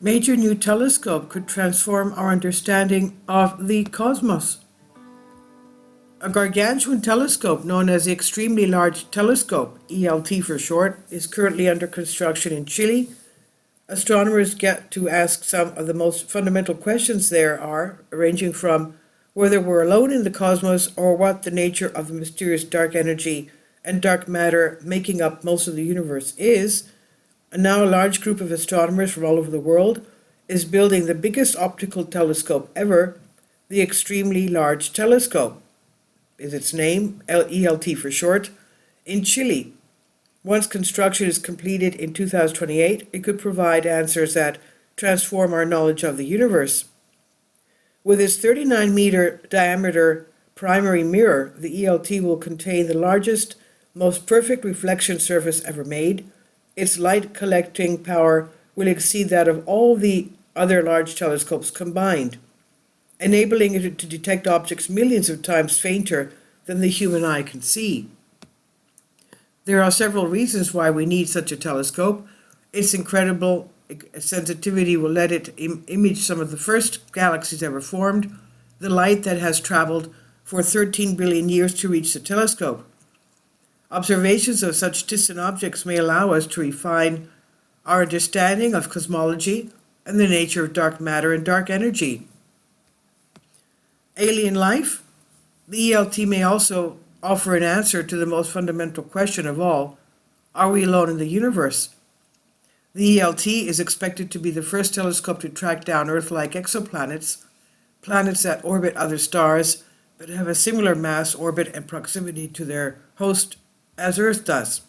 major new telescope could transform our understanding of the cosmos. A gargantuan telescope known as the Extremely Large Telescope, ELT for short, is currently under construction in Chile. Astronomers get to ask some of the most fundamental questions there are, ranging from whether we're alone in the cosmos or what the nature of the mysterious dark energy and dark matter making up most of the universe is. And now a large group of astronomers from all over the world is building the biggest optical telescope ever, the Extremely Large Telescope, is its name, ELT for short, in Chile. Once construction is completed in 2028, it could provide answers that transform our knowledge of the universe. With its 39-meter diameter primary mirror, the ELT will contain the largest, most perfect reflection surface ever made. Its light collecting power will exceed that of all the other large telescopes combined, enabling it to detect objects millions of times fainter than the human eye can see. There are several reasons why we need such a telescope. Its incredible sensitivity will let it image some of the first galaxies ever formed, the light that has traveled for 13 billion years to reach the telescope. Observations of such distant objects may allow us to refine our understanding of cosmology and the nature of dark matter and dark energy. Alien life? The ELT may also offer an answer to the most fundamental question of all: are we alone in the universe? The ELT is expected to be the first telescope to track down Earth-like exoplanets, planets that orbit other stars but have a similar mass, orbit, and proximity to their host as Earth does.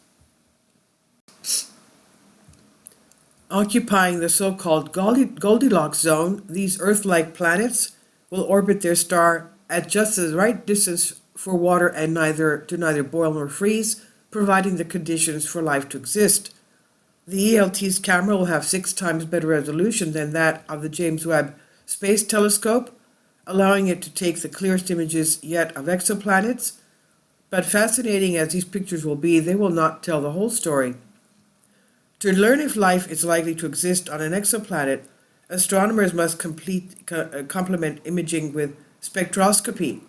Occupying the so-called Goldilocks zone, these Earth-like planets will orbit their star at just the right distance for water and to neither boil nor freeze, providing the conditions for life to exist. The ELT's camera will have 6 times better resolution than that of the James Webb Space Telescope, allowing it to take the clearest images yet of exoplanets. But fascinating as these pictures will be, they will not tell the whole story. To learn if life is likely to exist on an exoplanet, astronomers must complement imaging with spectroscopy.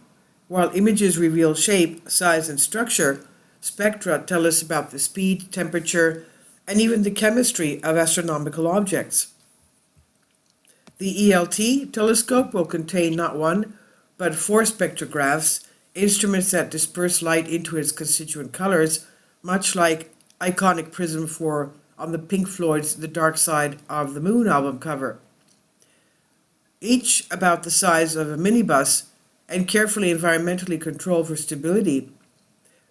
While images reveal shape, size, and structure, spectra tell us about the speed, temperature, and even the chemistry of astronomical objects. The ELT telescope will contain not one, but 4 spectrographs, instruments that disperse light into its constituent colors, much like iconic prism on the Pink Floyd's The Dark Side of the Moon album cover. Each about the size of a minibus and carefully environmentally controlled for stability.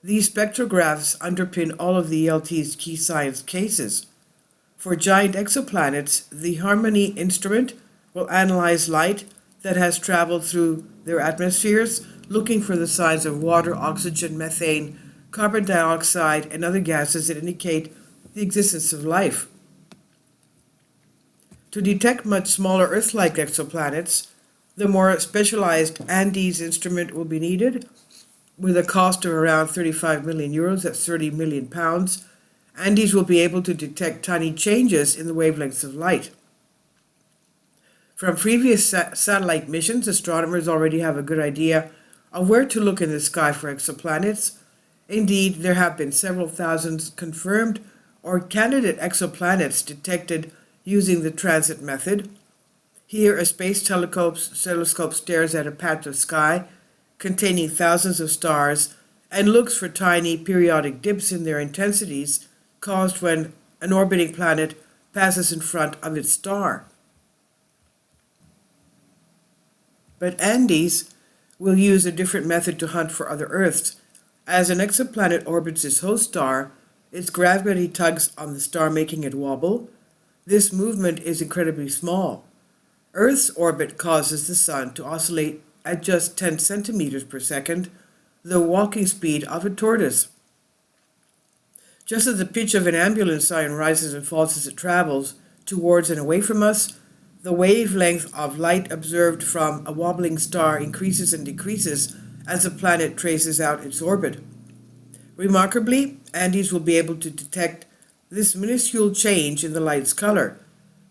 These spectrographs underpin all of the ELT's key science cases. For giant exoplanets, the Harmony instrument will analyze light that has traveled through their atmospheres, looking for the signs of water, oxygen, methane, carbon dioxide, and other gases that indicate the existence of life. To detect much smaller Earth-like exoplanets, the more specialized Andes instrument will be needed, with a cost of around 35 million euros, that's 30 million pounds. Andes will be able to detect tiny changes in the wavelengths of light. From previous satellite missions, astronomers already have a good idea of where to look in the sky for exoplanets. Indeed, there have been several thousands confirmed or candidate exoplanets detected using the transit method. Here, a space telescope stares at a patch of sky containing thousands of stars and looks for tiny periodic dips in their intensities caused when an orbiting planet passes in front of its star. But Andes will use a different method to hunt for other Earths. As an exoplanet orbits its host star, its gravity tugs on the star, making it wobble. This movement is incredibly small. Earth's orbit causes the Sun to oscillate at just 10 centimeters per second, the walking speed of a tortoise. Just as the pitch of an ambulance siren rises and falls as it travels towards and away from us, the wavelength of light observed from a wobbling star increases and decreases as the planet traces out its orbit. Remarkably, Andes will be able to detect this minuscule change in the light's color.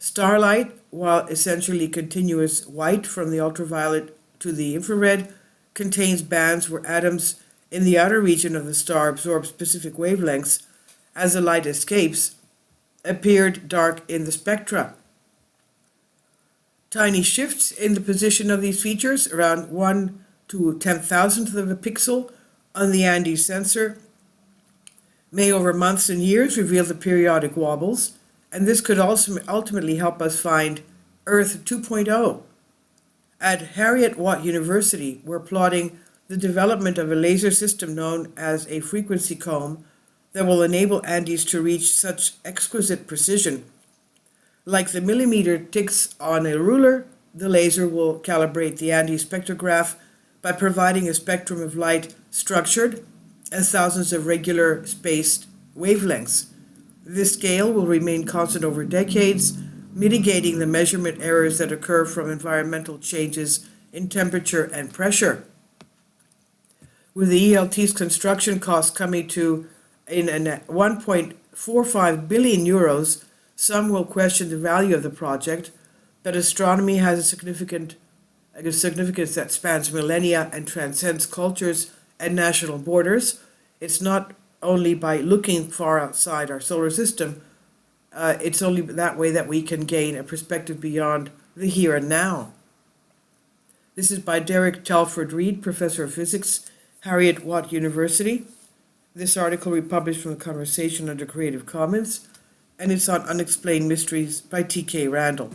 Starlight, while essentially continuous white from the ultraviolet to the infrared, contains bands where atoms in the outer region of the star absorb specific wavelengths as the light escapes, appeared dark in the spectra. Tiny shifts in the position of these features, around 1 to 10,000th of a pixel on the Andes sensor, may over months and years reveal the periodic wobbles, and this could also ultimately help us find Earth 2.0. At Heriot-Watt University, we're plotting the development of a laser system known as a frequency comb that will enable Andes to reach such exquisite precision. Like the millimeter ticks on a ruler, the laser will calibrate the Andes spectrograph by providing a spectrum of light structured as thousands of regular spaced wavelengths. This scale will remain constant over decades, mitigating the measurement errors that occur from environmental changes in temperature and pressure. With the ELT's construction costs coming to in 1.45 billion euros, some will question the value of the project, but astronomy has a significance that spans millennia and transcends cultures and national borders. It's not only by looking far outside our solar system, it's only that way that we can gain a perspective beyond the here and now. This is by Derek Telford Reed, Professor of Physics, Heriot-Watt University. This article republished from the Conversation under Creative Commons, and it's on Unexplained Mysteries by T.K. Randall.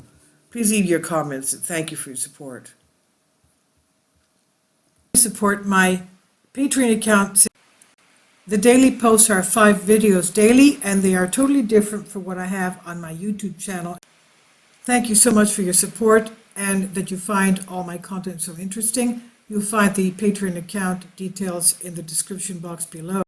Please leave your comments, and thank you for your support. Support my Patreon account. The daily posts are 5 videos daily, and they are totally different from what I have on my YouTube channel. Thank you so much for your support and that you find all my content so interesting. You'll find the Patreon account details in the description box below.